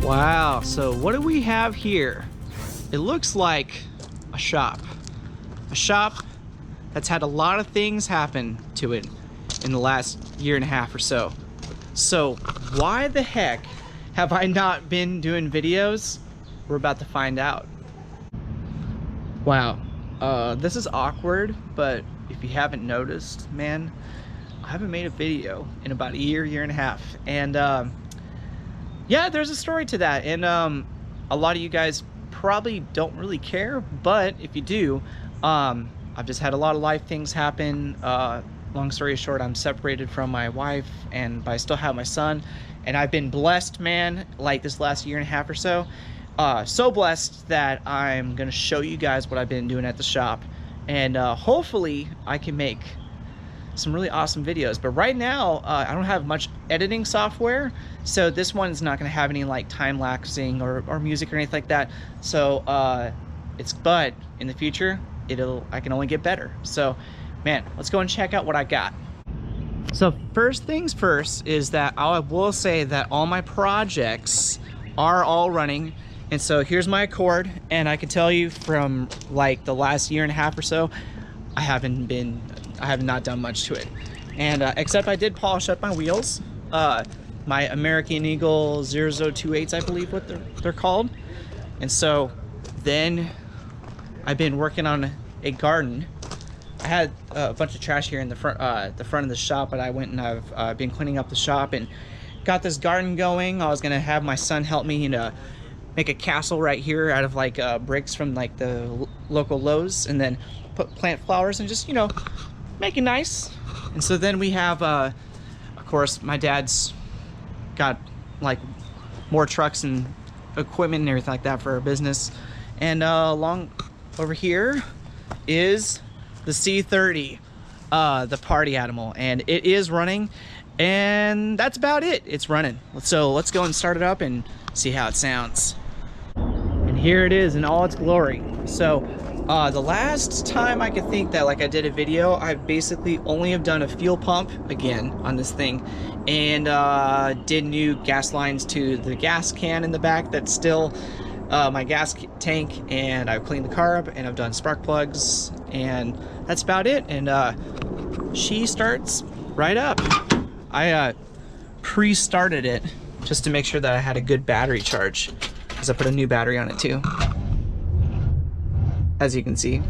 Wow, so what do we have here? It looks like a shop. A shop that's had a lot of things happen to it in the last year and a half or so. So why the heck have I not been doing videos? We're about to find out. Wow, this is awkward, but if you haven't noticed, man, I haven't made a video in about a year and a half. And yeah, there's a story to that. And a lot of you guys probably don't really care, but if you do, I've just had a lot of life things happen. Long story short, I'm separated from my wife, but I still have my son. And I've been blessed, man, like this last year and a half or so. So blessed that I'm gonna show you guys what I've been doing at the shop. And hopefully I can make some really awesome videos. But right now, I don't have much editing software. So this one's not gonna have any like time lapsing or music or anything like that. So but in the future, I can only get better. So man, let's go and check out what I got. So first things first is that I will say that all my projects are all running. And so here's my Accord, and I can tell you from like the last year and a half or so, I have not done much to it. And except I did polish up my wheels. My American Eagle 0028s, I believe what they're called. And so then I've been working on a garden. I had a bunch of trash here in the front of the shop, but I went and I've been cleaning up the shop and got this garden going. I was gonna have my son help me, make a castle right here out of like bricks from like the local Lowe's, and then plant flowers and just make it nice. And so then we have of course my dad's got like more trucks and equipment and everything like that for our business. And along over here is the C30, the party animal, and it is running, and that's about it. It's running. So let's go and start it up and see how it sounds. And here it is in all its glory. So the last time I could think that like I did a video, I basically only have done a fuel pump again on this thing, and did new gas lines to the gas can in the back that's still my gas tank, and I've cleaned the car up, and I've done spark plugs, and that's about it. And she starts right up. I pre-started it just to make sure that I had a good battery charge, because I put a new battery on it too, as you can see.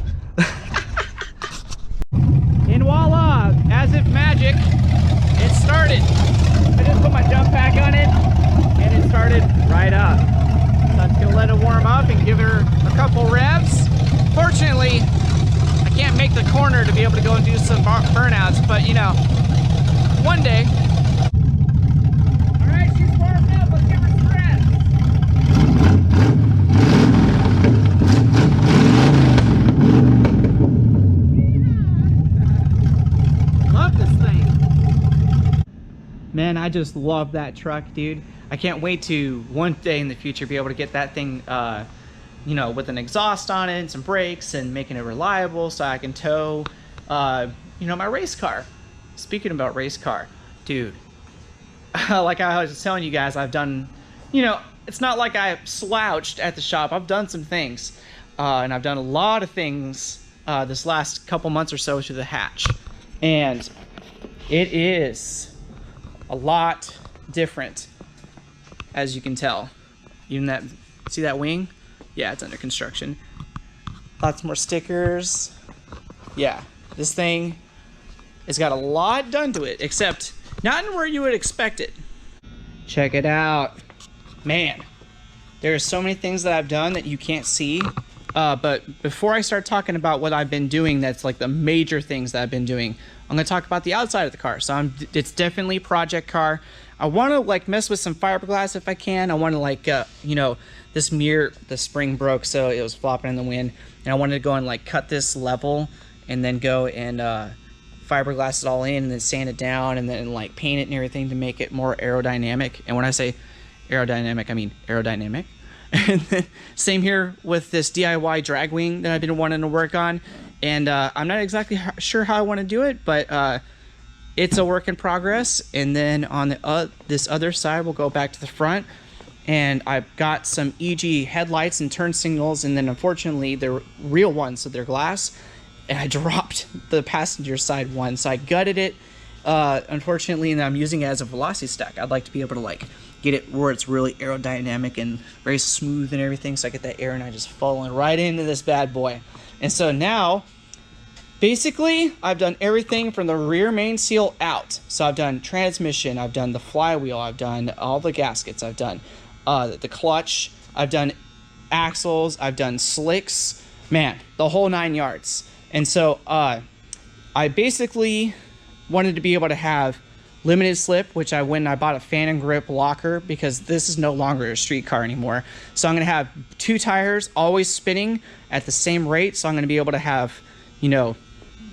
And voila, as if magic, it started. I just put my jump pack on it, and it started right up. So I'm just gonna let it warm up and give her a couple revs. Fortunately, I can't make the corner to be able to go and do some burnouts, but one day. All right, she's warmed up. Let's give her some revs. Love this thing. Man, I just love that truck, dude. I can't wait to one day in the future be able to get that thing, with an exhaust on it and some brakes and making it reliable so I can tow, my race car. Speaking about race car, dude, like I was telling you guys, I've done, it's not like I slouched at the shop. I've done some things, and I've done a lot of things this last couple months or so to the hatch, and it is a lot different, as you can tell. Even that, see that wing? Yeah, it's under construction. Lots more stickers. Yeah, this thing has got a lot done to it, except not in where you would expect it. Check it out. Man, there are so many things that I've done that you can't see. But before I start talking about what I've been doing, that's like the major things that I've been doing, I'm gonna talk about the outside of the car. So it's definitely a project car. I wanna like mess with some fiberglass if I can. I wanna like, this mirror, the spring broke, so it was flopping in the wind. And I wanted to go and like cut this level and then go and fiberglass it all in and then sand it down and then like paint it and everything to make it more aerodynamic. And when I say aerodynamic, I mean aerodynamic. And then same here with this DIY drag wing that I've been wanting to work on. And I'm not exactly sure how I want to do it, but it's a work in progress. And then on the this other side, we'll go back to the front. and I got some EG headlights and turn signals, and then unfortunately they're real ones, so they're glass, and I dropped the passenger side one, so I gutted it, unfortunately, and I'm using it as a velocity stack. I'd like to be able to like get it where it's really aerodynamic and very smooth and everything, so I get that air and I just falling right into this bad boy. And so now, basically, I've done everything from the rear main seal out. So I've done transmission, I've done the flywheel, I've done all the gaskets, I've done the clutch, I've done axles, I've done slicks, man, the whole 9 yards. And so I basically wanted to be able to have limited slip, which I went and I bought a fan and grip locker because this is no longer a street car anymore. So I'm going to have 2 tires always spinning at the same rate. So I'm going to be able to have, you know,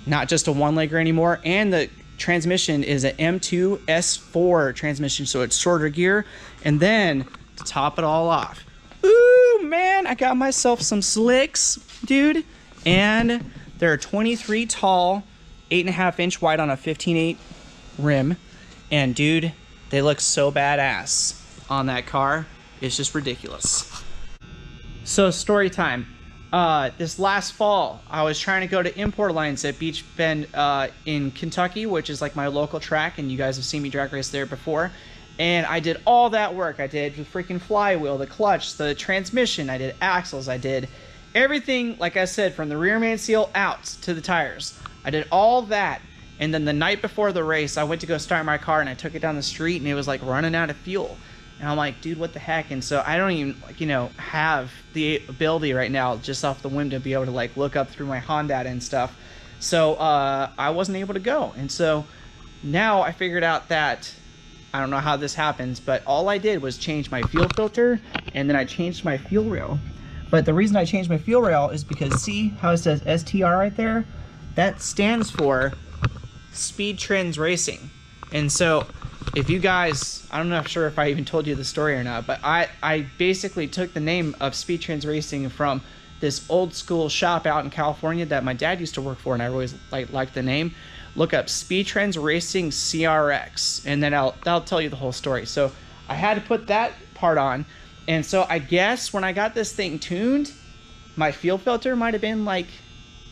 not just a one legger anymore. And the transmission is an M2 S4 transmission, so it's shorter gear. And then to top it all off, ooh man, I got myself some slicks, dude. And they're 23 tall, 8.5 inch wide on a 15.8 rim. And dude, they look so badass on that car. It's just ridiculous. So story time. This last fall, I was trying to go to import lines at Beach Bend in Kentucky, which is like my local track, and you guys have seen me drag race there before. And I did all that work. I did the freaking flywheel, the clutch, the transmission, I did axles, I did everything, like I said, from the rear main seal out to the tires. I did all that. And then the night before the race, I went to go start my car, and I took it down the street, and it was like running out of fuel. And I'm like, dude, what the heck? And so I don't even, like, you know, have the ability right now, just off the whim, to be able to like look up through my Honda and stuff. So I wasn't able to go. And so now I figured out that, I don't know how this happens, but all I did was change my fuel filter, and then I changed my fuel rail. But the reason I changed my fuel rail is because, see how it says STR right there? That stands for Speedtrends Racing. And so if you guys, I'm not sure if I even told you the story or not, but I basically took the name of Speedtrends Racing from this old school shop out in California that my dad used to work for, and I always liked the name. Look up Speedtrends Racing CRX, and then that'll tell you the whole story. So I had to put that part on, and so I guess when I got this thing tuned, my fuel filter might have been like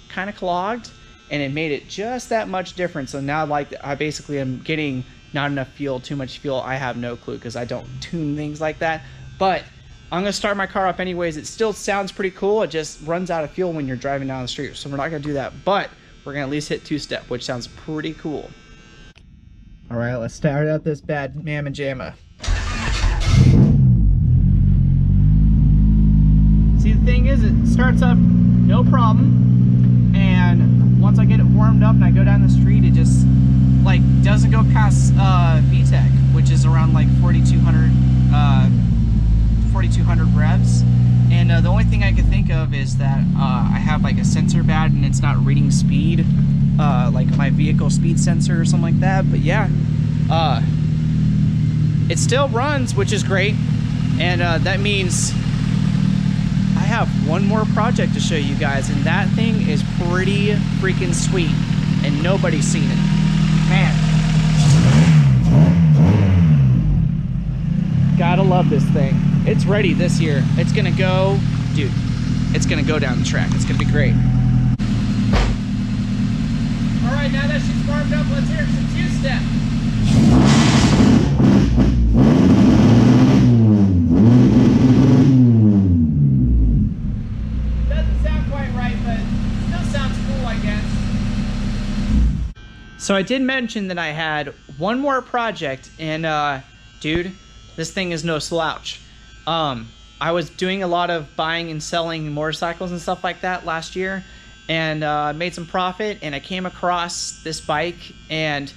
kind of clogged, and it made it just that much different. So now, like, I basically am getting not enough fuel, too much fuel. I have no clue because I don't tune things like that. But I'm gonna start my car up anyways. It still sounds pretty cool. It just runs out of fuel when you're driving down the street. So we're not gonna do that, but we're gonna at least hit 2-step, which sounds pretty cool. All right, let's start up this bad mamma jamma. See, the thing is, it starts up no problem, and once I get it warmed up and I go down the street, it just like doesn't go past VTEC, which is around like 4,200 revs. And the only thing I could think of is that I have like a sensor bad and it's not reading speed, like my vehicle speed sensor or something like that. But yeah, it still runs, which is great. And that means I have one more project to show you guys, and that thing is pretty freaking sweet, and nobody's seen it. Man, gotta love this thing. It's ready this year. It's gonna go, dude, it's gonna go down the track. It's gonna be great. All right, now that she's warmed up, let's hear some 2-step. Doesn't sound quite right, but still sounds cool, I guess. So I did mention that I had one more project, and dude, this thing is no slouch. I was doing a lot of buying and selling motorcycles and stuff like that last year, and made some profit, and I came across this bike, and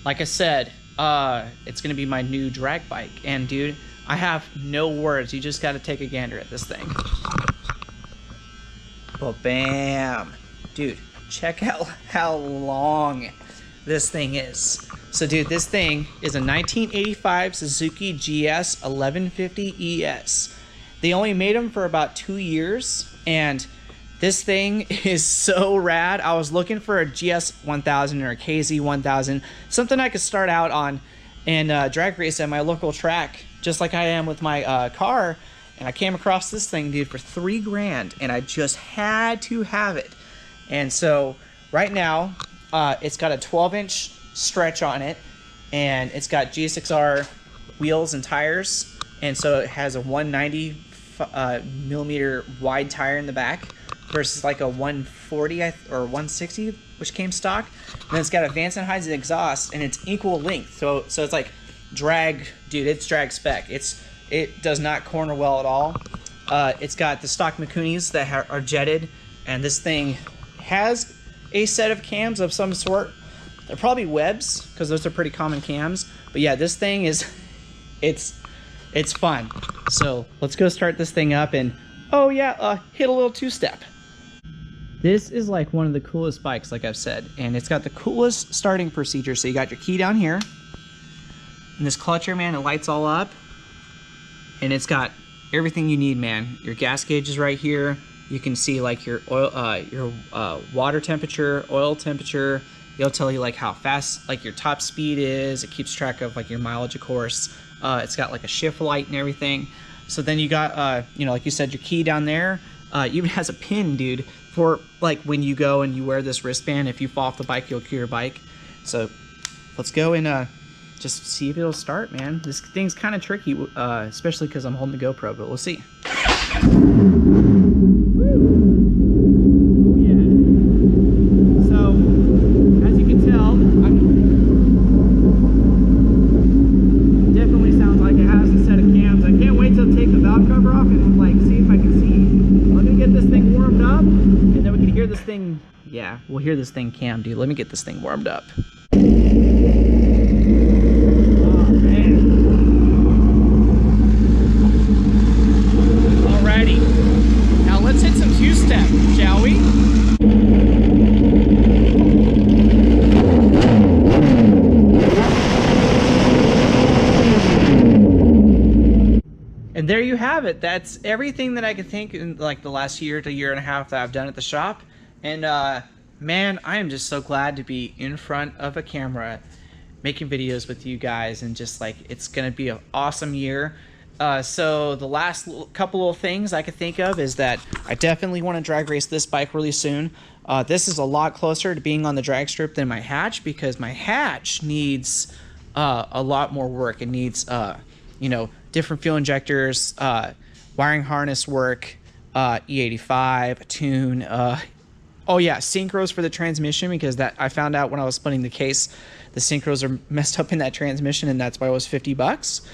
like I said, it's gonna be my new drag bike. And dude, I have no words. You just gotta take a gander at this thing. Well, bam, dude, check out how long this thing is. So dude, this thing is a 1985 Suzuki GS 1150 ES. They only made them for about 2 years, and this thing is so rad. I was looking for a GS 1000 or a KZ 1000, something I could start out on and drag race at my local track just like I am with my car. And I came across this thing, dude, for $3 grand, and I just had to have it. And so right now, it's got a 12-inch stretch on it, and it's got GSXR wheels and tires, and so it has a 190 millimeter wide tire in the back versus like a 140 or 160, which came stock. And then it's got a Vance and Hines exhaust, and it's equal length. So it's like drag, dude. It's drag spec. It does not corner well at all. It's got the stock Mikunis that are jetted, and this thing has a set of cams of some sort. They're probably webs, because those are pretty common cams. But yeah, this thing is, it's fun. So let's go start this thing up and, oh yeah, hit a little two-step. This is like one of the coolest bikes, like I've said, and it's got the coolest starting procedure. So you got your key down here, and this clutch here, man, it lights all up. And it's got everything you need, man. Your gas gauge is right here. You can see like your oil, water temperature, oil temperature. It'll tell you like how fast like your top speed is. It keeps track of like your mileage, of course. It's got like a shift light and everything. So then you got, you know, like you said, your key down there. Even has a pin, dude, for like when you go and you wear this wristband. If you fall off the bike, you'll cure your bike. So let's go and just see if it'll start, man. This thing's kind of tricky, especially because I'm holding the GoPro, but we'll see. Oh, yeah. So, as you can tell, definitely sounds like it has a set of cams. I can't wait to take the valve cover off and like see if I can see. Let me get this thing warmed up, and then we can hear this thing. Yeah, we'll hear this thing cam, dude. Let me get this thing warmed up. Now let's hit some two-step, shall we? And there you have it. That's everything that I could think in like the last year to year and a half that I've done at the shop. And man, I am just so glad to be in front of a camera making videos with you guys, and just like it's gonna be an awesome year. So the last couple of things I could think of is that I definitely want to drag race this bike really soon. This is a lot closer to being on the drag strip than my hatch, because my hatch needs a lot more work. It needs, you know, different fuel injectors, wiring harness work, E85, a tune. Oh yeah, synchros for the transmission, because that I found out when I was splitting the case, the synchros are messed up in that transmission, and that's why it was $50.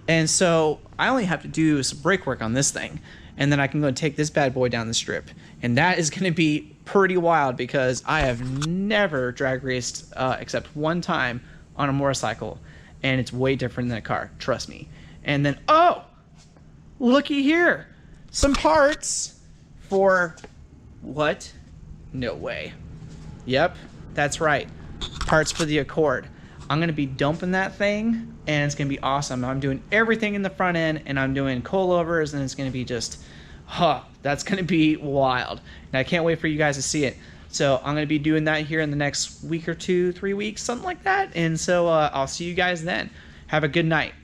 And so I only have to do some brake work on this thing, and then I can go and take this bad boy down the strip. And that is going to be pretty wild, because I have never drag raced except one time on a motorcycle, and it's way different than a car, trust me. And then, oh, looky here, some parts for what? No way. Yep, that's right, parts for the Accord. I'm going to be dumping that thing, and it's going to be awesome. I'm doing everything in the front end, and I'm doing coilovers, and it's going to be just, that's going to be wild. And I can't wait for you guys to see it. So I'm going to be doing that here in the next week or 2, 3 weeks, something like that. And so I'll see you guys then. Have a good night.